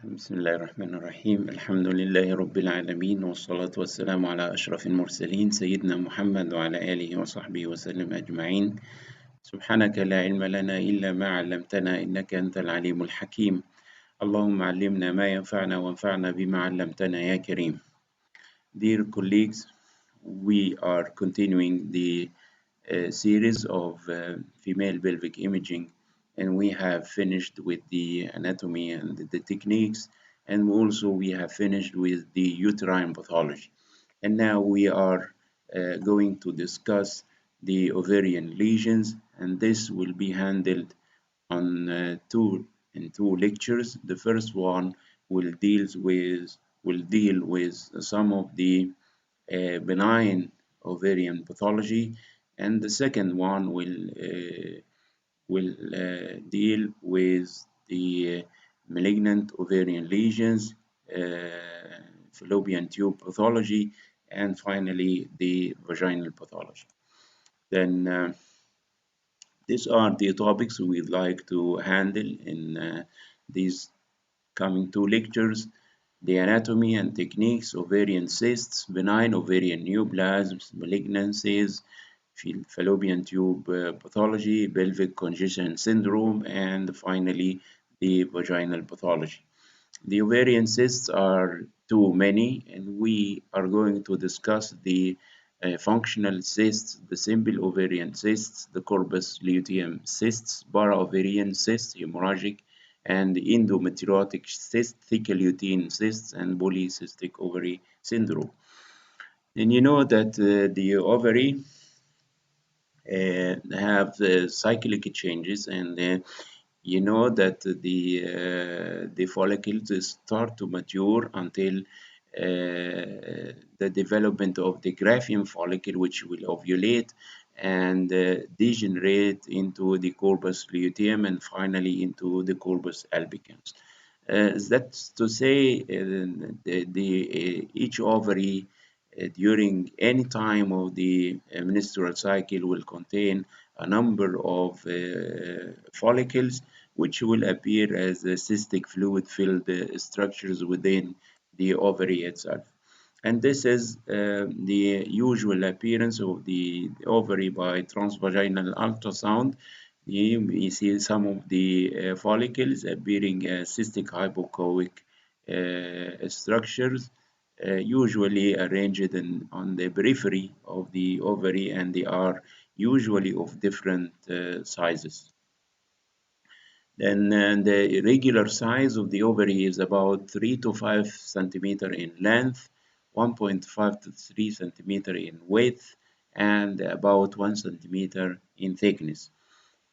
بسم الله الرحمن الرحيم الحمد لله رب العالمين والصلاة والسلام على أشرف المرسلين سيدنا محمد وعلى آله وصحبه وسلم أجمعين. سبحانك لا علم لنا إلا ما علمتنا إنك أنت العليم الحكيم. اللهم علمنا ما ينفعنا وانفعنا بما علمتنا يا كريم. Dear colleagues, we are continuing the series of female pelvic imaging, and we have finished with the anatomy and the techniques, and also we have finished with the uterine pathology. And now we are going to discuss the ovarian lesions, and this will be handled on two lectures. The first one will deal with some of the benign ovarian pathology, and the second one will deal with the malignant ovarian lesions, fallopian tube pathology, and finally the vaginal pathology. Then these are the topics we'd like to handle in these coming two lectures: the anatomy and techniques, ovarian cysts, benign ovarian neoplasms, malignancies, fallopian tube pathology, pelvic congestion syndrome, and finally the vaginal pathology. The ovarian cysts are too many, and we are going to discuss the functional cysts, the simple ovarian cysts, the corpus luteum cysts, para-ovarian cysts, hemorrhagic, and endometriotic cysts, thick lutein cysts, and polycystic ovary syndrome. And you know that the ovary have cyclic changes, and you know that the follicles start to mature until the development of the Graafian follicle, which will ovulate and degenerate into the corpus luteum and finally into the corpus albicans. That's to say, each ovary during any time of the menstrual cycle will contain a number of follicles which will appear as cystic fluid filled structures within the ovary itself. And this is the usual appearance of the ovary by transvaginal ultrasound. You see some of the follicles appearing as cystic hypoechoic structures, usually arranged on the periphery of the ovary, and they are usually of different sizes. Then the regular size of the ovary is about 3 to 5 centimeter in length, 1.5 to 3 centimeter in width, and about 1 centimeter in thickness.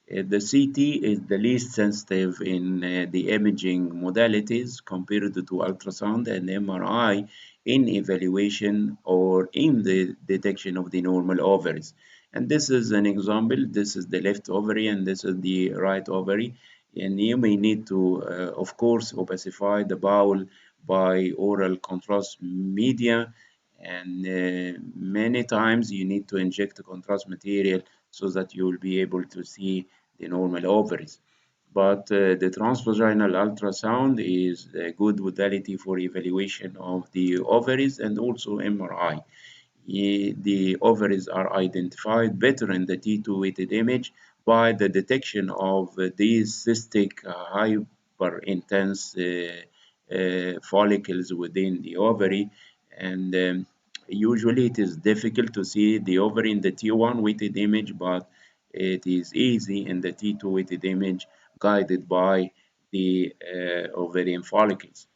The CT is the least sensitive in the imaging modalities compared to ultrasound and MRI in evaluation or in the detection of the normal ovaries. And this is an example. This is the left ovary and this is the right ovary. And you may need to, of course, opacify the bowel by oral contrast media. And many times you need to inject the contrast material so that you will be able to see the normal ovaries. But the transvaginal ultrasound is a good modality for evaluation of the ovaries and also MRI. The ovaries are identified better in the T2 weighted image by the detection of these cystic hyperintense follicles within the ovary, and usually it is difficult to see the ovary in the T1 weighted image, but it is easy in the T2 weighted image guided by the ovarian follicles.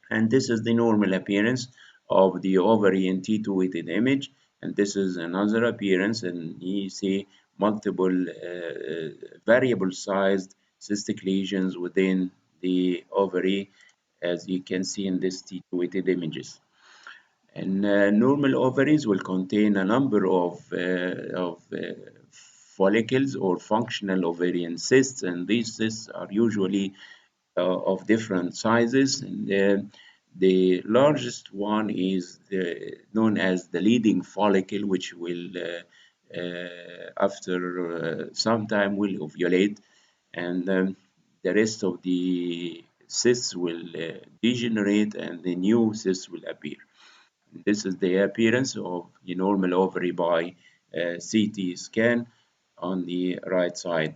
And this is the normal appearance of the ovary in T2 weighted image, and this is another appearance, and you see multiple variable sized cystic lesions within the ovary, as you can see in this T2 weighted images. And normal ovaries will contain a number of follicles or functional ovarian cysts, and these cysts are usually of different sizes. And the largest one is known as the leading follicle, which will after some time will ovulate, and the rest of the cysts will degenerate and the new cysts will appear. This is the appearance of the normal ovary by CT scan on the right side.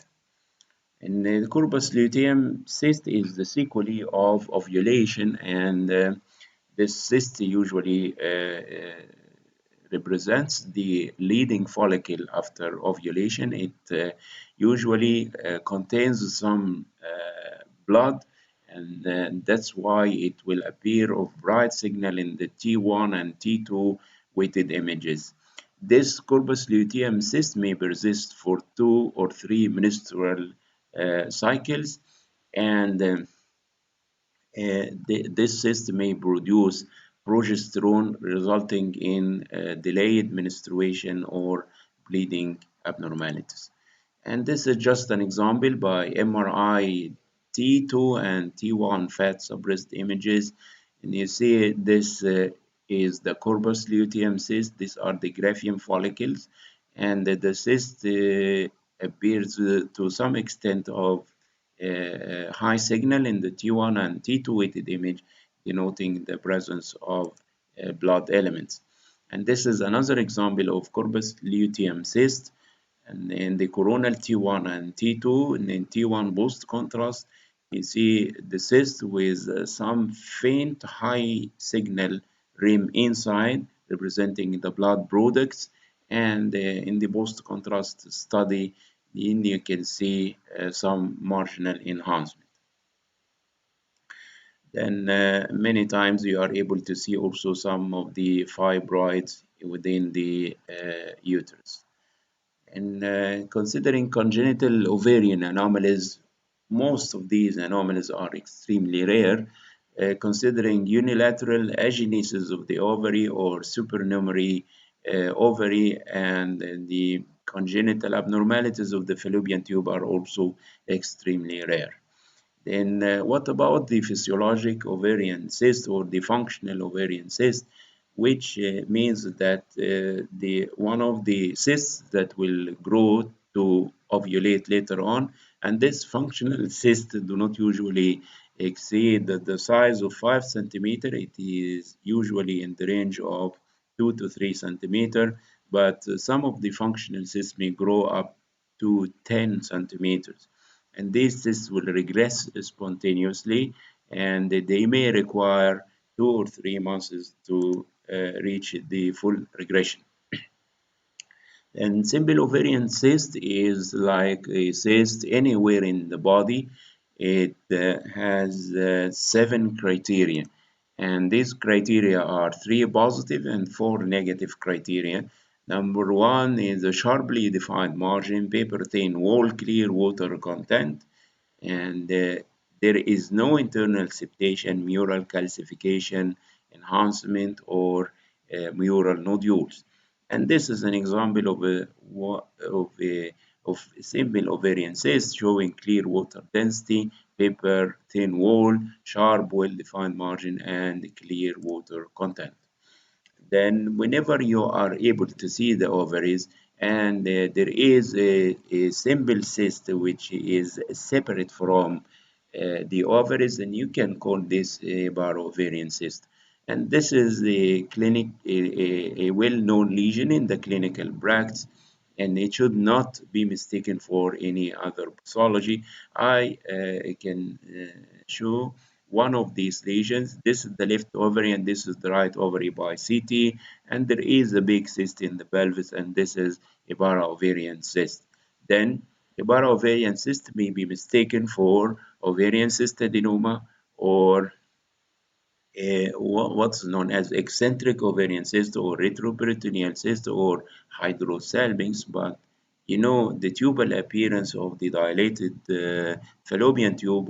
And the corpus luteum cyst is the sequelae of ovulation, and this cyst usually represents the leading follicle after ovulation. It usually contains some blood, and that's why it will appear of bright signal in the T1 and T2 weighted images. This corpus luteum cyst may persist for 2 or 3 menstrual cycles, and this cyst may produce progesterone, resulting in delayed menstruation or bleeding abnormalities. And this is just an example by MRI T2 and T1 fat suppressed images. And you see this is the corpus luteum cyst. These are the Graafian follicles. And the cyst appears to some extent of high signal in the T1 and T2 weighted image, denoting the presence of blood elements. And this is another example of corpus luteum cyst. And in the coronal T1 and T2, and in T1 post contrast, you see the cyst with some faint high signal rim inside, representing the blood products. And in the post contrast study, you can see some marginal enhancement. Then many times you are able to see also some of the fibroids within the uterus. And considering congenital ovarian anomalies, most of these anomalies are extremely rare. Considering unilateral agenesis of the ovary or supernumerary ovary, and the congenital abnormalities of the fallopian tube are also extremely rare. Then what about the physiologic ovarian cyst or the functional ovarian cyst, which means that the one of the cysts that will grow to ovulate later on, and this functional cyst do not usually exceed the size of 5 centimeter. It is usually in the range of 2 to 3 centimeter, but some of the functional cysts may grow up to 10 centimeters, and these cysts will regress spontaneously, and they may require 2 or 3 months to reach the full regression. And simple ovarian cyst is like a cyst anywhere in the body. It has 7 criteria, and these criteria are 3 positive and 4 negative criteria. Number 1 is a sharply defined margin, paper thin wall, clear water content, and there is no internal septation, mural calcification, enhancement, or mural nodules. And this is an example of a simple ovarian cyst showing clear water density, paper thin wall, sharp, well-defined margin, and clear water content. Then whenever you are able to see the ovaries, and there is a simple cyst which is separate from the ovaries, and you can call this a ovarian cyst. And this is a well-known lesion in the clinical practice, and it should not be mistaken for any other pathology. I can show one of these lesions. This is the left ovary and this is the right ovary by CT, and there is a big cyst in the pelvis, and this is a para-ovarian cyst. Then a para-ovarian cyst may be mistaken for ovarian cyst adenoma, or what's known as eccentric ovarian cyst or retroperitoneal cyst or hydrosalpinx. But you know, the tubal appearance of the dilated fallopian tube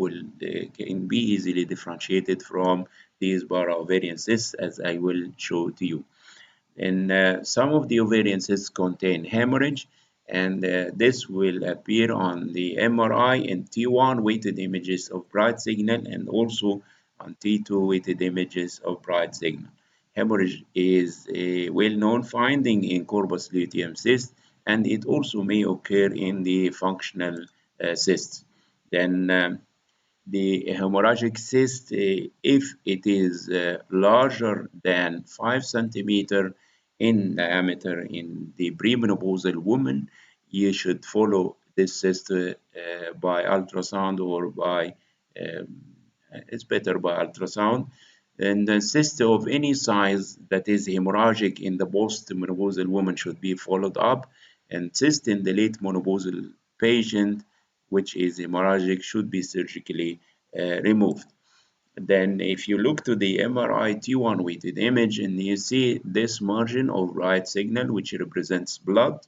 can be easily differentiated from these para-ovarian cysts, as I will show to you. And some of the ovarian cysts contain hemorrhage, and this will appear on the MRI and T1 weighted images of bright signal, and also on T2 weighted images of bright signal. Hemorrhage is a well-known finding in corpus luteum cyst, and it also may occur in the functional cysts. Then The hemorrhagic cyst, if it is larger than 5 centimeter in diameter in the premenopausal woman, you should follow this cyst by ultrasound or by, um, it's better by ultrasound. And the cyst of any size that is hemorrhagic in the post-menopausal woman should be followed up, and cyst in the late menopausal patient which is hemorrhagic should be surgically removed. Then if you look to the MRI T1 weighted image and you see this margin of right signal which represents blood,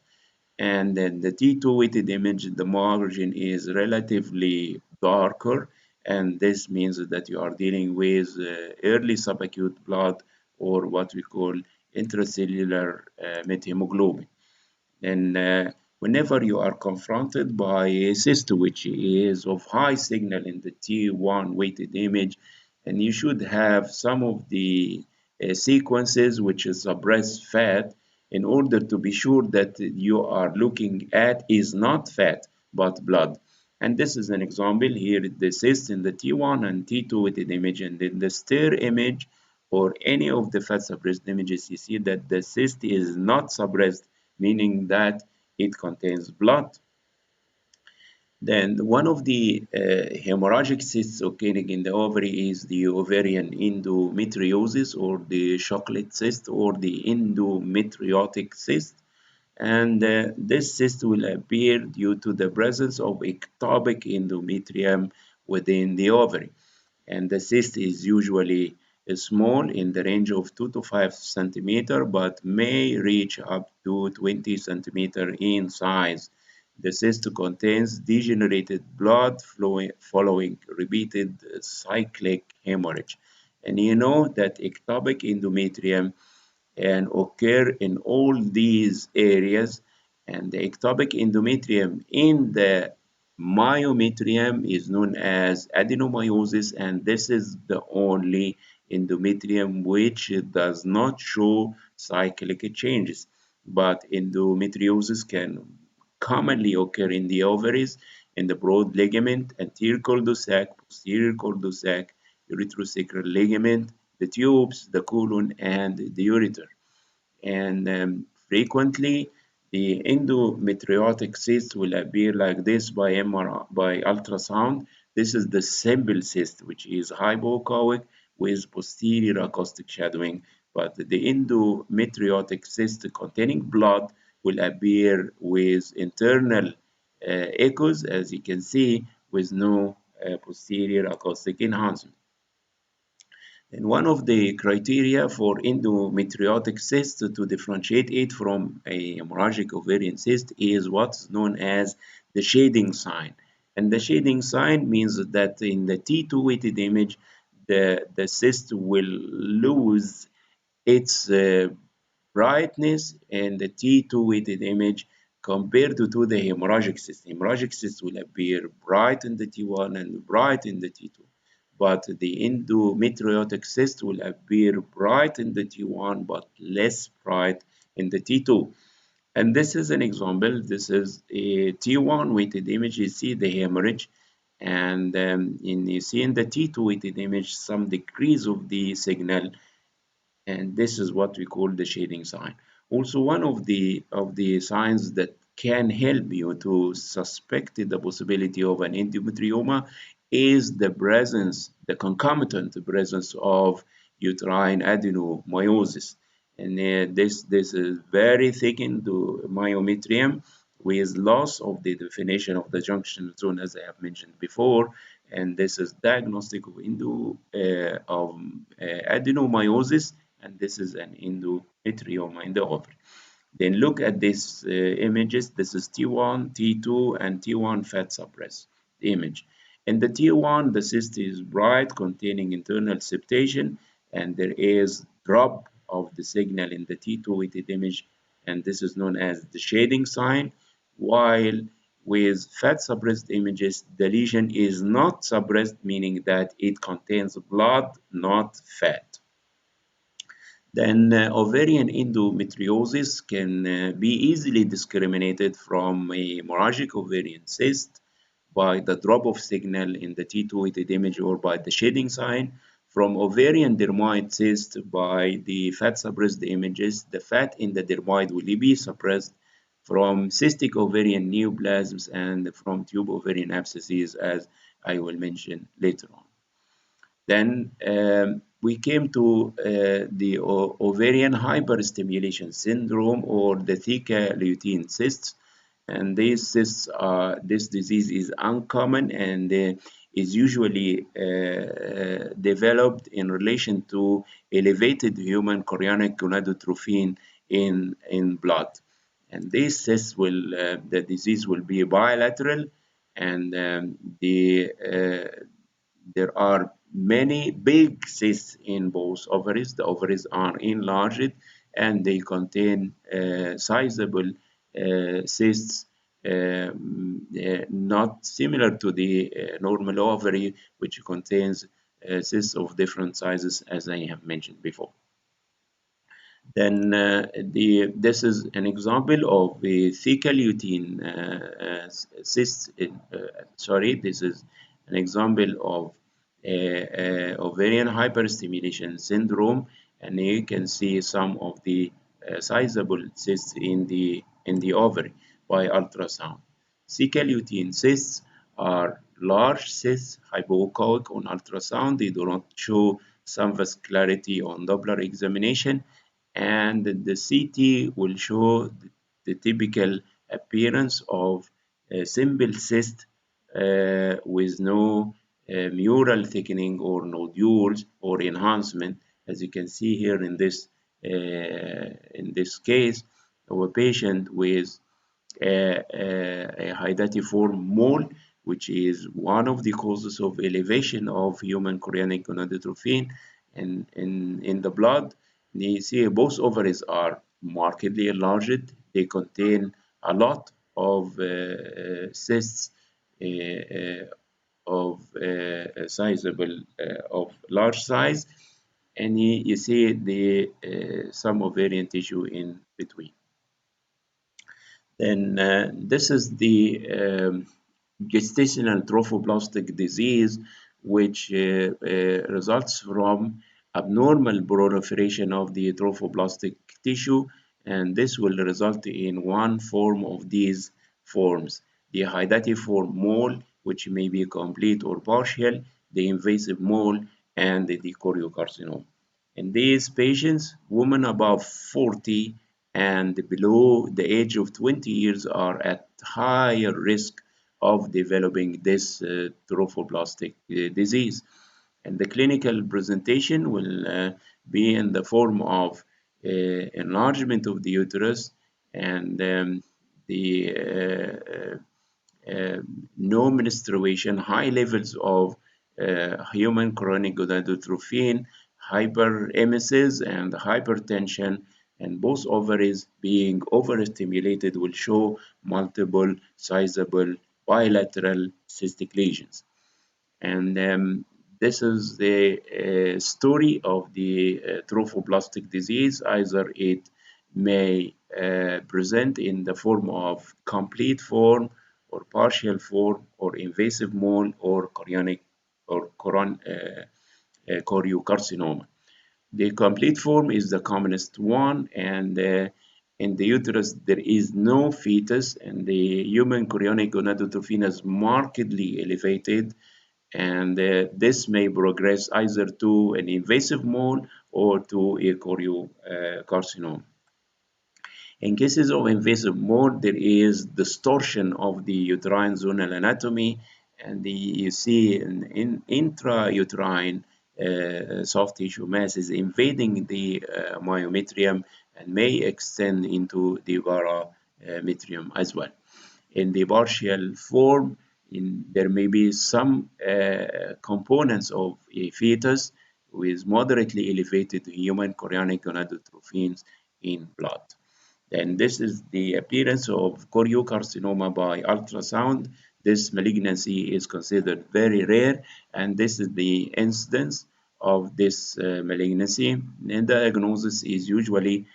and then the T2 weighted image, the margin is relatively darker, and this means that you are dealing with early subacute blood or what we call intracellular methemoglobin. And whenever you are confronted by a cyst which is of high signal in the T1 weighted image, and you should have some of the sequences which is suppress fat in order to be sure that you are looking at is not fat but blood. And this is an example here, the cyst in the T1 and T2 weighted image, and in the stir image or any of the fat suppressed images, you see that the cyst is not suppressed, meaning that it contains blood. Then one of the hemorrhagic cysts occurring in the ovary is the ovarian endometriosis or the chocolate cyst or the endometriotic cyst. And this cyst will appear due to the presence of ectopic endometrium within the ovary, and the cyst is usually small in the range of 2 to 5 centimeter but may reach up to 20 centimeter in size. The cyst contains degenerated blood flowing following repeated cyclic hemorrhage. And you know that ectopic endometrium and occur in all these areas, and the ectopic endometrium in the myometrium is known as adenomyosis, and this is the only endometrium which does not show cyclic changes, but endometriosis can commonly occur in the ovaries, in the broad ligament, anterior cul-de-sac, posterior cul-de-sac, ureterosacral ligament, the tubes, the colon, and the ureter. And frequently, the endometriotic cyst will appear like this by MRI, by ultrasound. This is the simple cyst, which is hypoechoic with posterior acoustic shadowing. But the endometriotic cyst containing blood will appear with internal echoes, as you can see, with no posterior acoustic enhancement. And one of the criteria for endometriotic cyst to differentiate it from a hemorrhagic ovarian cyst is what's known as the shading sign. And the shading sign means that in the T2 weighted image, the cyst will lose its brightness in the T2 weighted image compared to the hemorrhagic cyst. Hemorrhagic cyst will appear bright in the T1 and bright in the T2, but the endometriotic cyst will appear bright in the T1 but less bright in the T2. And this is an example. This is a T1 weighted image. You see the hemorrhage, and you see in the T2 weighted image some decrease of the signal, and this is what we call the shading sign. Also, one of the signs that can help you to suspect the possibility of an endometrioma is the presence, the concomitant presence of uterine adenomyosis. And this is very thickened to myometrium with loss of the definition of the junction zone, as I have mentioned before. And this is diagnostic of adenomyosis, and this is an endometrioma in the ovary. Then look at these images. This is T1, T2, and T1 fat suppressed image. In the T1, the cyst is bright, containing internal septation, and there is drop of the signal in the T2 weighted image, and this is known as the shading sign. While with fat suppressed images, the lesion is not suppressed, meaning that it contains blood, not fat. Then ovarian endometriosis can be easily discriminated from a hemorrhagic ovarian cyst by the drop-off signal in the T2 weighted image or by the shading sign. From ovarian dermoid cyst by the fat suppressed images, the fat in the dermoid will be suppressed from cystic ovarian neoplasms and from tube ovarian abscesses, as I will mention later on. Then we came to the ovarian hyperstimulation syndrome or the theca lutein cysts. And these cysts this disease is uncommon and is usually developed in relation to elevated human chorionic gonadotrophin in blood. And these cysts the disease will be bilateral, and there are many big cysts in both ovaries. The ovaries are enlarged and they contain sizable cysts, not similar to the normal ovary, which contains cysts of different sizes, as I have mentioned before. Then this is an example of a theca lutein cyst. Sorry, this is an example of ovarian hyperstimulation syndrome, and you can see some of the sizable cysts in the ovary by ultrasound. Theca lutein cysts are large cysts, hypoechoic on ultrasound. They do not show some vascularity on Doppler examination, and the CT will show the typical appearance of a simple cyst with no mural thickening or nodules or enhancement, as you can see here in this case of a patient with a hydatiform mole, which is one of the causes of elevation of human chorionic gonadotrophin in the blood. You see both ovaries are markedly enlarged. They contain a lot of cysts uh, uh, of sizable of large size, and you see the some ovarian tissue in between. Then this is the gestational trophoblastic disease, which results from abnormal proliferation of the trophoblastic tissue, and this will result in one form of these forms: the hydatiform mole, which may be complete or partial, the invasive mole, and the choriocarcinoma. In these patients, women above 40 and below the age of 20 years are at higher risk of developing this trophoblastic disease. And the clinical presentation will be in the form of enlargement of the uterus and the no menstruation, high levels of human chronic gonadotrophin, hyperemesis, and hypertension, and both ovaries being overstimulated will show multiple sizable bilateral cystic lesions. And this is the story of the trophoblastic disease. Either it may present in the form of complete form or partial form or invasive mole or chorionic or choriocarcinoma. The complete form is the commonest one, and in the uterus there is no fetus, and the human chorionic gonadotrophin is markedly elevated, and this may progress either to an invasive mole or to a choriocarcinoma. In cases of invasive mode, there is distortion of the uterine zonal anatomy, and you see in intrauterine soft tissue masses invading the myometrium and may extend into the parametrium as well. In the partial form, there may be some components of a fetus with moderately elevated human chorionic gonadotrophins in blood. And this is the appearance of choriocarcinoma by ultrasound. This malignancy is considered very rare, and this is the incidence of this malignancy. And diagnosis is usually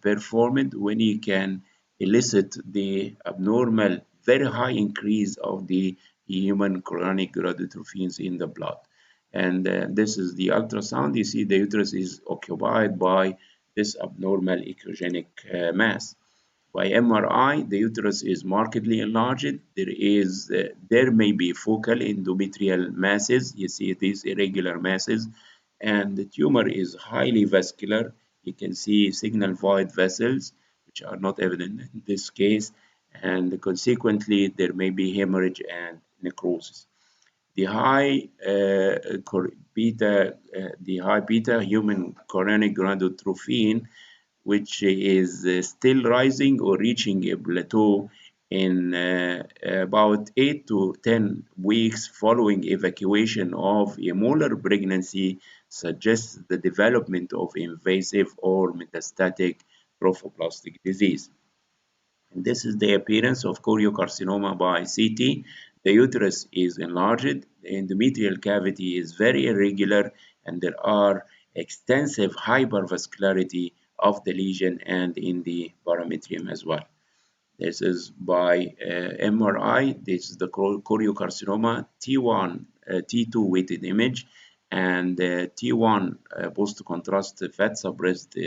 performed when you can elicit the abnormal, very high increase of the human chorionic gonadotropins in the blood. And this is the ultrasound. You see the uterus is occupied by this abnormal echogenic mass. By MRI, the uterus is markedly enlarged. There may be focal endometrial masses. You see these irregular masses, and the tumor is highly vascular. You can see signal void vessels, which are not evident in this case, and consequently there may be hemorrhage and necrosis. The high beta human chorionic gonadotropin, which is still rising or reaching a plateau in about 8 to 10 weeks following evacuation of a molar pregnancy, suggests the development of invasive or metastatic trophoblastic disease. And this is the appearance of choriocarcinoma by CT. The uterus is enlarged, the endometrial cavity is very irregular, and there are extensive hypervascularity of the lesion and in the parametrium as well. This is by MRI. This is the choriocarcinoma T1, T2 weighted image, and T1 post-contrast fat suppressed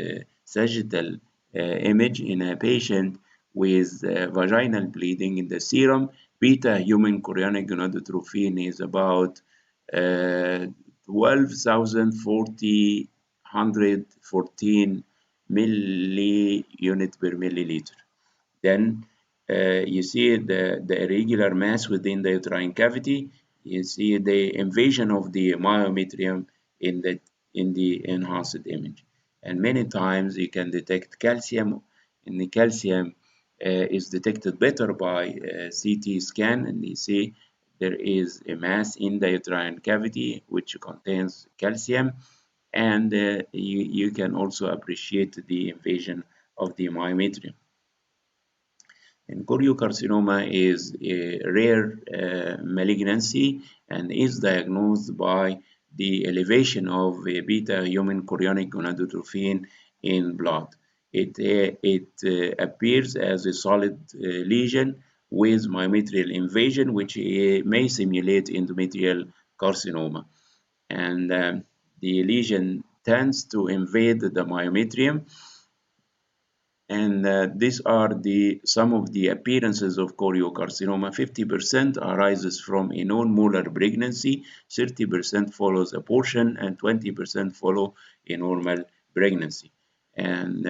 sagittal image in a patient with vaginal bleeding in the serum. Beta human chorionic gonadotropin is about 12,114 milli-unit per milliliter. Then you see the irregular mass within the uterine cavity. You see the invasion of the myometrium in the enhanced image. And many times you can detect calcium, and the calcium is detected better by CT scan, and you see there is a mass in the uterine cavity which contains calcium, and you can also appreciate the invasion of the myometrium. And choriocarcinoma is a rare malignancy and is diagnosed by the elevation of beta human chorionic gonadotropin in blood. It appears as a solid lesion with myometrial invasion, which may simulate endometrial carcinoma. And the lesion tends to invade the myometrium, and these are some of the appearances of choriocarcinoma. 50% arises from a non-molar pregnancy, 30% follows abortion, and 20% follow a normal pregnancy. And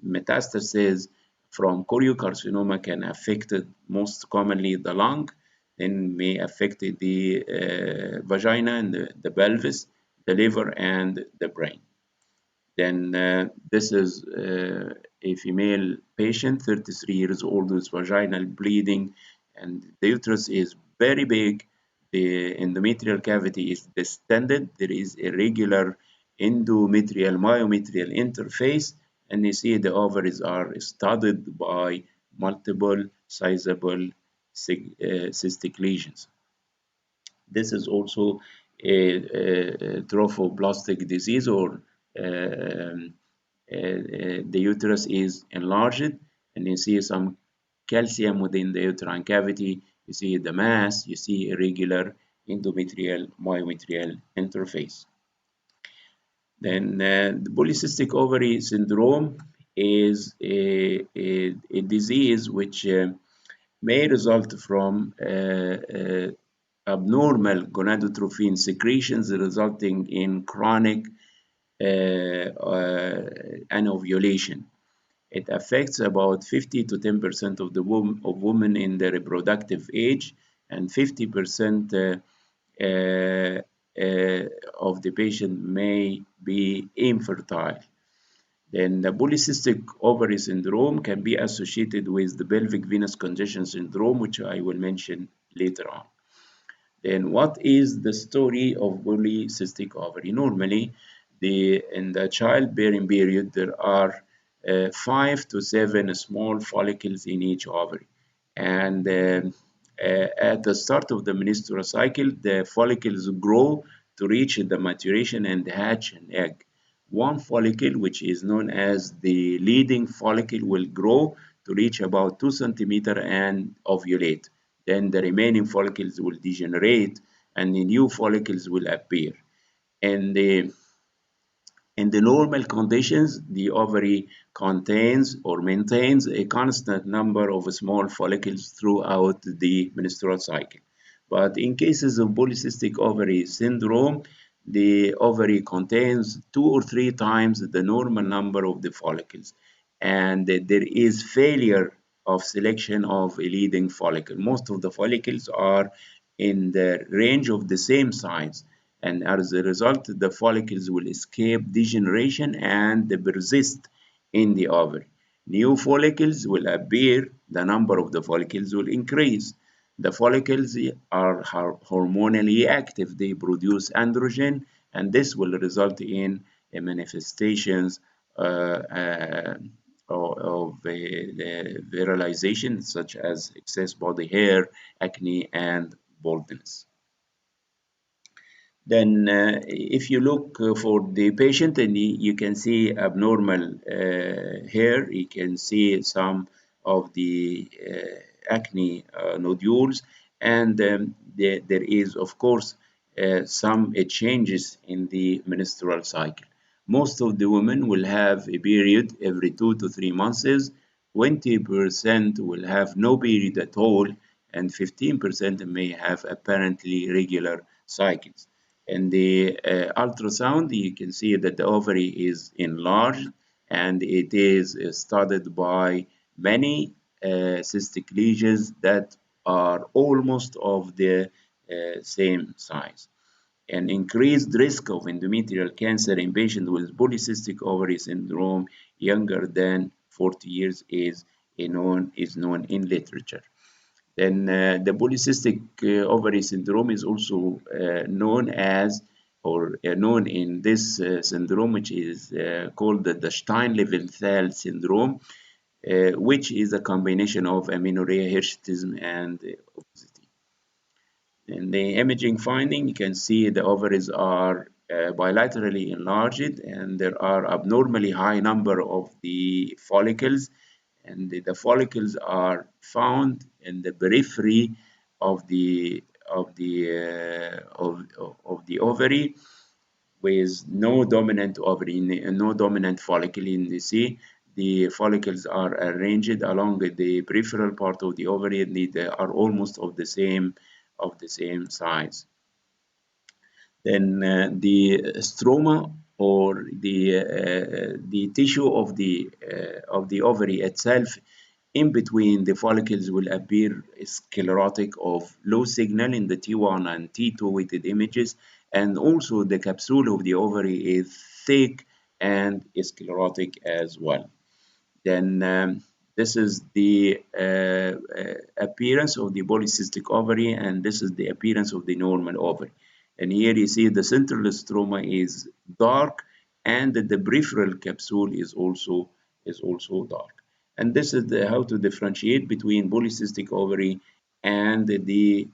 metastases from choriocarcinoma can affect most commonly the lung, then may affect the vagina and the pelvis, the liver, and the brain. Then this is a female patient, 33 years old, with vaginal bleeding, and the uterus is very big. The endometrial cavity is distended. There is a regular endometrial myometrial interface, and you see the ovaries are studded by multiple sizable cystic lesions. This is also a trophoblastic disease, or the uterus is enlarged, and you see some calcium within the uterine cavity. You see the mass, you see irregular endometrial myometrial interface. Then the polycystic ovary syndrome is a disease which may result from abnormal gonadotropin secretions resulting in chronic anovulation. It affects about 50 to 10% of the women in the reproductive age, and 50% of the patient may be infertile. Then the polycystic ovary syndrome can be associated with the pelvic venous congestion syndrome, which I will mention later on. Then what is the story of polycystic ovary? Normally, in the childbearing period, there are 5 to 7 small follicles in each ovary. And at the start of the menstrual cycle, the follicles grow to reach the maturation and hatch an egg. One follicle, which is known as the leading follicle, will grow to reach about 2 centimeters and ovulate. Then the remaining follicles will degenerate and the new follicles will appear. And in the normal conditions, the ovary contains or maintains a constant number of small follicles throughout the menstrual cycle. But in cases of polycystic ovary syndrome, the ovary contains 2 or 3 times the normal number of the follicles, and there is failure of selection of a leading follicle. Most of the follicles are in the range of the same size, and as a result, the follicles will escape degeneration and they persist in the ovary. New follicles will appear, the number of the follicles will increase. The follicles are hormonally active, they produce androgen, and this will result in manifestations of the virilization, such as excess body hair, acne, and baldness. Then, if you look for the patient, and you can see abnormal hair, you can see some of the acne nodules, and there is, of course, some changes in the menstrual cycle. Most of the women will have a period every 2 to 3 months. 20% will have no period at all, and 15% may have apparently regular cycles. In the ultrasound, you can see that the ovary is enlarged and it is studied by many cystic lesions that are almost of the same size. An increased risk of endometrial cancer in patients with polycystic ovary syndrome younger than 40 years is known in literature. Then the polycystic ovary syndrome is also known as, or known in this syndrome, which is called the Stein-Leventhal syndrome, which is a combination of amenorrhea, hirsutism, and obesity. In the imaging finding, you can see the ovaries are bilaterally enlarged, and there are abnormally high number of the follicles, and the follicles are found in the periphery of the of the ovary, with no dominant ovary, no dominant follicle in the C. The follicles are arranged along the peripheral part of the ovary, and they are almost of the same size. Then the stroma, or the tissue of the ovary itself in between the follicles, will appear sclerotic of low signal in the T1 and T2 weighted images, and also the capsule of the ovary is thick and sclerotic as well. Then this is the appearance of the polycystic ovary, and this is the appearance of the normal ovary. And here you see the central stroma is dark, and the peripheral capsule is also dark. And this is how to differentiate between polycystic ovary and the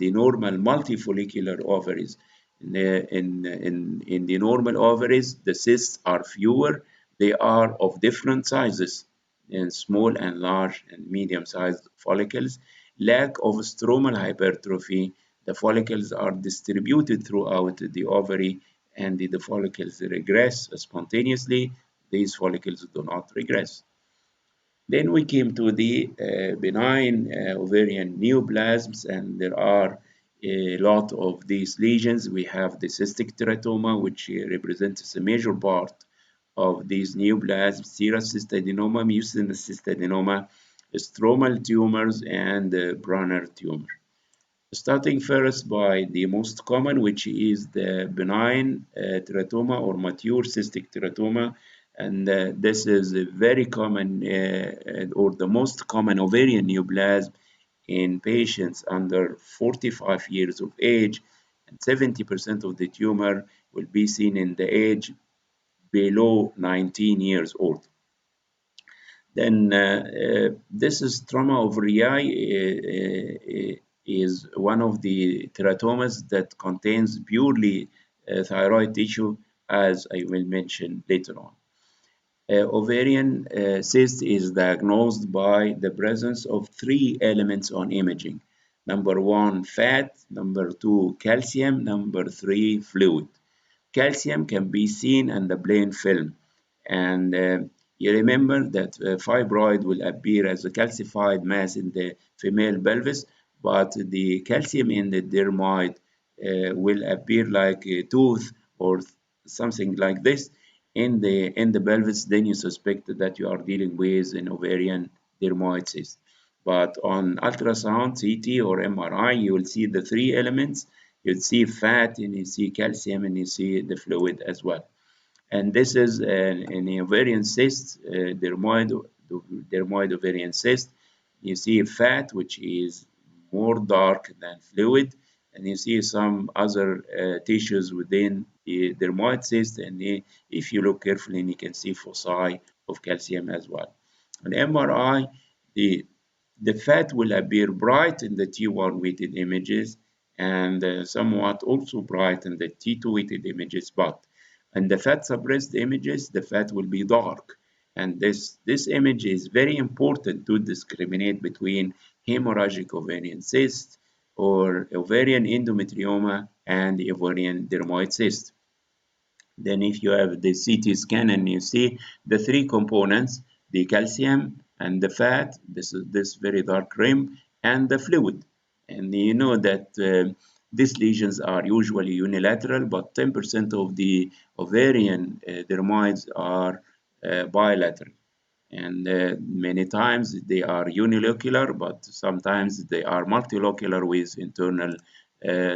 normal multifollicular ovaries. In the normal ovaries, the cysts are fewer. They are of different sizes, in small and large and medium-sized follicles. Lack of stromal hypertrophy, the follicles are distributed throughout the ovary, and the follicles regress spontaneously. These follicles do not regress. Then we came to the benign ovarian neoplasms, and there are a lot of these lesions. We have the cystic teratoma, which represents a major part of these neoplasms, serous cystadenoma, mucinous cystadenoma, stromal tumors, and Brunner tumor. Starting first by the most common, which is the benign teratoma or mature cystic teratoma. And this is a very common, or the most common ovarian neoplasm in patients under 45 years of age, and 70% of the tumor will be seen in the age below 19 years old. Then this is trauma ovariae is one of the teratomas that contains purely thyroid tissue, as I will mention later on. Ovarian cyst is diagnosed by the presence of three elements on imaging. Number one, fat. Number two, calcium. Number three, fluid. Calcium can be seen in the plain film, and you remember that fibroid will appear as a calcified mass in the female pelvis, but the calcium in the dermoid will appear like a tooth or something like this in the pelvis. Then you suspect that you are dealing with an ovarian dermoid cyst. But on ultrasound, CT or MRI, you will see the three elements. You see fat and you see calcium and you see the fluid as well. And this is an ovarian cyst, dermoid ovarian cyst. You see fat, which is more dark than fluid, and you see some other tissues within the dermoid cyst. And if you look carefully, you can see foci of calcium as well. On MRI, the the fat will appear bright in the T1 weighted images and somewhat also bright in the T2 weighted images, but in the fat suppressed images, the fat will be dark. And this image is very important to discriminate between hemorrhagic ovarian cyst or ovarian endometrioma and ovarian dermoid cyst. Then if you have the CT scan and you see the three components, the calcium and the fat, this very dark rim, and the fluid. And you know that these lesions are usually unilateral, but 10% of the ovarian dermoids are bilateral. And many times they are unilocular, but sometimes they are multilocular with internal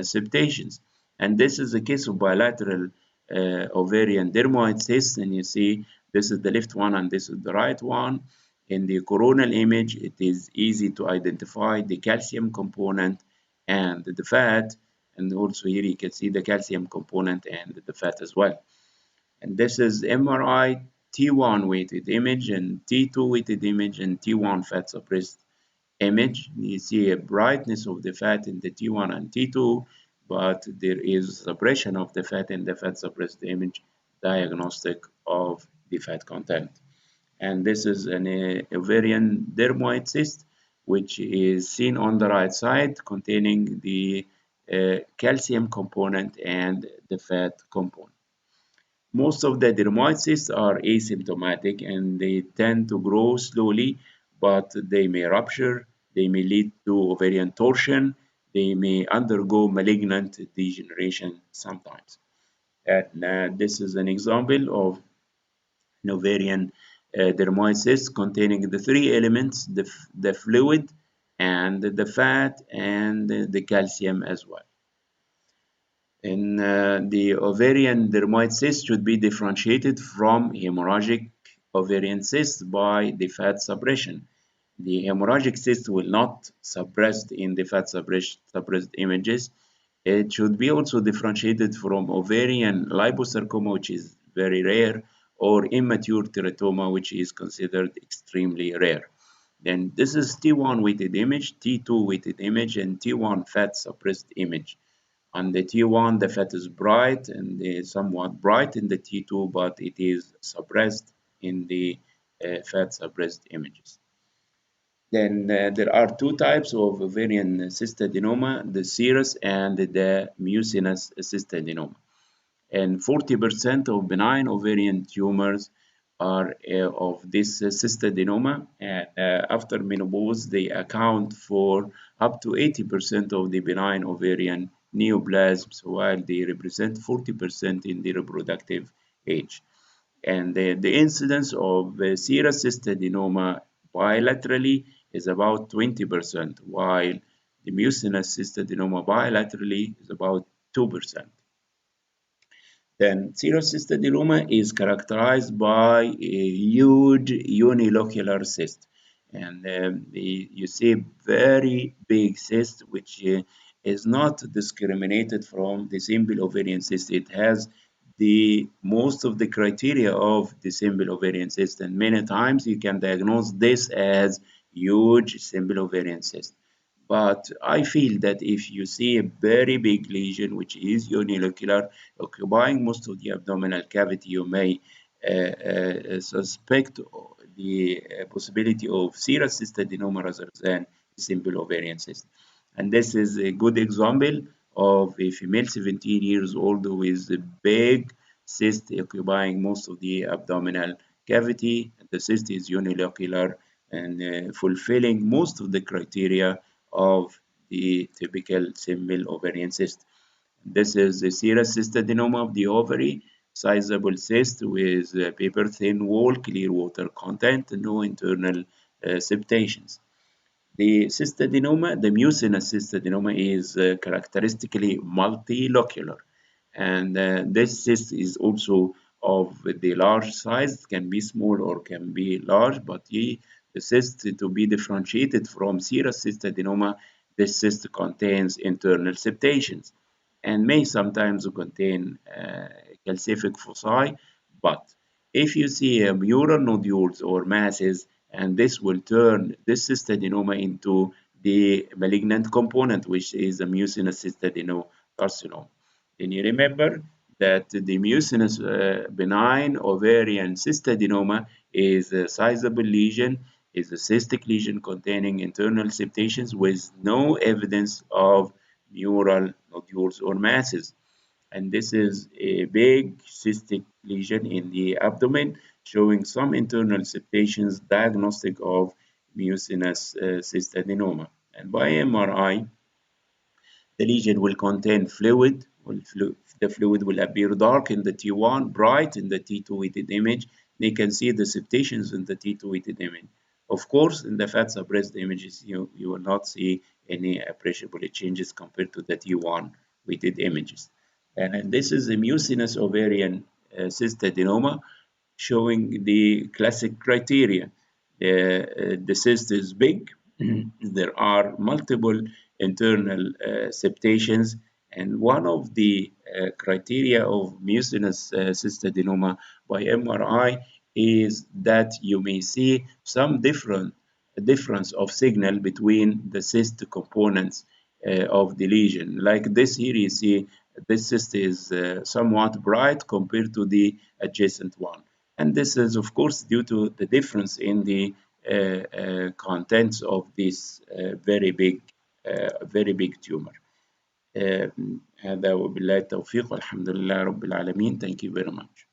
septations. And this is the case of bilateral ovarian dermoid cysts, and you see this is the left one and this is the right one. In the coronal image, it is easy to identify the calcium component and the fat, and also here you can see the calcium component and the fat as well. And this is MRI T1 weighted image and T2 weighted image and T1 fat suppressed image. You see a brightness of the fat in the T1 and T2, but there is suppression of the fat in the fat suppressed image, diagnostic of the fat content. And this is an ovarian dermoid cyst, which is seen on the right side, containing the calcium component and the fat component. Most of the dermoid cysts are asymptomatic and they tend to grow slowly, but they may rupture, they may lead to ovarian torsion, they may undergo malignant degeneration sometimes. And this is an example of an ovarian dermoid cyst containing the three elements, the fluid and the fat and the calcium as well. In the ovarian dermoid cyst should be differentiated from hemorrhagic ovarian cyst by the fat suppression. The hemorrhagic cyst will not suppressed in the fat suppressed images. It should be also differentiated from ovarian liposarcoma, which is very rare, or immature teratoma, which is considered extremely rare. Then this is T1 weighted image, T2 weighted image, and T1 fat suppressed image. On the T1, the fat is bright and somewhat bright in the T2, but it is suppressed in the fat suppressed images. Then there are two types of ovarian cystadenoma, the serous and the mucinous cystadenoma. And 40% of benign ovarian tumors are of this cystadenoma. And after menopause, they account for up to 80% of the benign ovarian neoplasms, while they represent 40% in the reproductive age. And the incidence of serous cystadenoma bilaterally is about 20%, while the mucinous cystadenoma bilaterally is about 2%. Then serous cystadenoma is characterized by a huge unilocular cyst. And you see very big cyst, which is not discriminated from the simple ovarian cyst. It has the most of the criteria of the simple ovarian cyst, and many times you can diagnose this as huge simple ovarian cyst. But I feel that if you see a very big lesion, which is unilocular, occupying most of the abdominal cavity, you may suspect the possibility of serous cystadenoma rather than simple ovarian cyst. And this is a good example of a female 17 years old with a big cyst occupying most of the abdominal cavity. The cyst is unilocular and fulfilling most of the criteria of the typical simple ovarian cyst. This is the serous cystadenoma of the ovary, sizable cyst with paper thin wall, clear water content, no internal septations. The cystadenoma, the mucinous cystadenoma, is characteristically multilocular, and this cyst is also of the large size. It can be small or can be large, but the cyst to be differentiated from serous cystadenoma, this cyst contains internal septations and may sometimes contain calcific foci, but if you see mural nodules or masses, and this will turn this cystadenoma into the malignant component, which is a mucinous cystadenocarcinoma. Then you remember that the mucinous benign ovarian cystadenoma is a sizable lesion, is a cystic lesion containing internal septations with no evidence of mural nodules or masses. And this is a big cystic lesion in the abdomen showing some internal septations diagnostic of mucinous cystadenoma. And by MRI, the lesion will contain fluid. The fluid will appear dark in the T1, bright in the T2 weighted image. You can see the septations in the T2 weighted image. Of course, in the fat suppressed images, you will not see any appreciable changes compared to the T1 weighted images. And this is a mucinous ovarian cystadenoma showing the classic criteria. The cyst is big, there are multiple internal septations, and one of the criteria of mucinous cystadenoma by MRI is that you may see some difference of signal between the cyst components of the lesion. Like this here, you see this cyst is somewhat bright compared to the adjacent one. And this is, of course, due to the difference in the contents of this very big tumor. هذا وبالله التوفيق والحمد لله رب العالمين. Thank you very much.